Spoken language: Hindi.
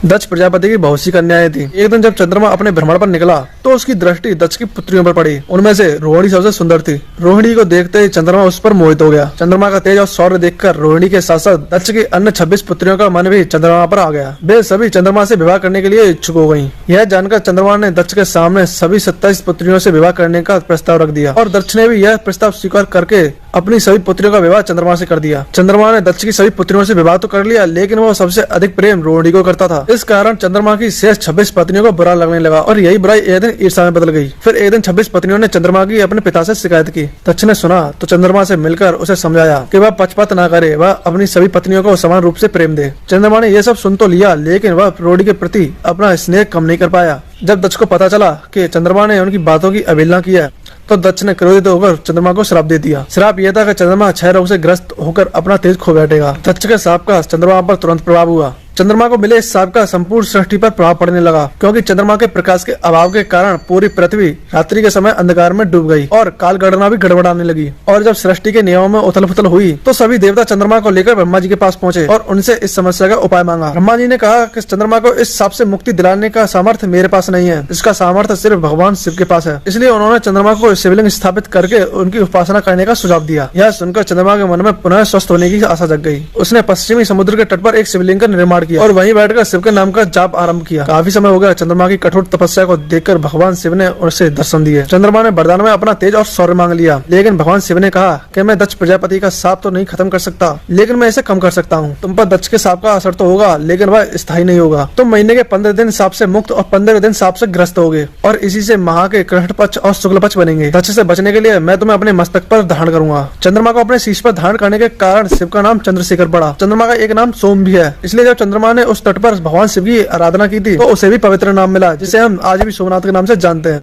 दक्ष प्रजापति की बहुत सी कन्याएं थी। एक दिन जब चंद्रमा अपने भ्रमण पर निकला तो उसकी दृष्टि दक्ष की पुत्रियों पर पड़ी। उनमें से रोहिणी सबसे सुंदर थी। रोहिणी को देखते ही चंद्रमा उस पर मोहित हो गया। चंद्रमा का तेज और शौर्य देखकर रोहिणी के साथ साथ दक्ष की अन्य 26 पुत्रियों का मन भी चंद्रमा पर आ गया। वे सभी चंद्रमा से विवाह करने के लिए इच्छुक हो गयी। यह जानकर चंद्रमा ने दक्ष के सामने सभी 27 पुत्रियों से विवाह करने का प्रस्ताव रख दिया और दक्ष ने भी यह प्रस्ताव स्वीकार करके अपनी सभी पुत्रियों का विवाह चंद्रमा से कर दिया। चंद्रमा ने दक्ष की सभी पुत्रियों से विवाह तो कर लिया, लेकिन वो सबसे अधिक प्रेम रोहिणी को करता था। इस कारण चंद्रमा की शेष 26 पत्नियों को बुरा लगने लगा और यही बुराई एक दिन ईर्ष्या में बदल गई। फिर एक दिन 26 पत्नियों ने चंद्रमा की अपने पिता से शिकायत की। दक्ष ने सुना तो चंद्रमा से मिलकर उसे समझाया कि वह पक्षपात न करे, वह अपनी सभी पत्नियों को समान रूप से प्रेम दे। चंद्रमा ने यह सब सुन तो लिया, लेकिन वह रोहिणी के प्रति अपना स्नेह कम नहीं कर पाया। जब दक्ष को पता चला कि चंद्रमा ने उनकी बातों की अवहेलना की है तो दक्ष ने क्रोधित होकर चंद्रमा को श्राप दे दिया। श्राप यह था कि चंद्रमा क्षय रोग से ग्रस्त होकर अपना तेज खो बैठेगा। दक्ष के श्राप का चंद्रमा पर तुरंत प्रभाव हुआ। चंद्रमा को मिले इस श्राप का संपूर्ण सृष्टि पर प्रभाव पड़ने लगा, क्योंकि चंद्रमा के प्रकाश के अभाव के कारण पूरी पृथ्वी रात्रि के समय अंधकार में डूब गई और काल गणना भी गड़बड़ाने लगी। और जब सृष्टि के नियमों में उथल पुथल हुई तो सभी देवता चंद्रमा को लेकर ब्रह्मा जी के पास पहुंचे और उनसे इस समस्या का उपाय मांगा। ब्रह्मा जी ने कहा कि चंद्रमा को इस श्राप से मुक्ति दिलाने का सामर्थ्य मेरे पास नहीं है, इसका सामर्थ्य सिर्फ भगवान शिव के पास है। इसलिए उन्होंने चंद्रमा को शिवलिंग स्थापित करके उनकी उपासना करने का सुझाव दिया। यह सुनकर चंद्रमा के मन में पुनः स्वस्थ होने की आशा जग गई। उसने पश्चिमी समुद्र के तट पर एक शिवलिंग का निर्माण किया और वहीं बैठकर शिव के नाम का जाप आरंभ किया। काफी समय हो गया। चंद्रमा की कठोर तपस्या को देखकर भगवान शिव ने उसे दर्शन दिए। चंद्रमा ने वरदान में अपना तेज और शौर्य मांग लिया, लेकिन भगवान शिव ने कहा कि मैं दक्ष प्रजापति का शाप तो नहीं खत्म कर सकता, लेकिन मैं इसे कम कर सकता हूँ। तुम पर दक्ष के शाप का असर तो होगा, लेकिन वह स्थायी नहीं होगा। तुम महीने के 15 दिन शाप से मुक्त और 15 दिन शाप से ग्रस्त होगे और इसी से माह के कृष्ण पक्ष और शुक्ल पक्ष बनेंगे। दक्ष से बचने के लिए मैं तुम्हें अपने मस्तक पर धारण करूंगा। चंद्रमा को अपने शीश पर धारण करने के कारण शिव का नाम चंद्रशेखर पड़ा। चंद्रमा का एक नाम सोम भी है, इसलिए जब चंद्रमा ने उस तट पर भगवान शिव की आराधना की थी तो उसे भी पवित्र नाम मिला, जिसे हम आज भी सोमनाथ के नाम से जानते हैं।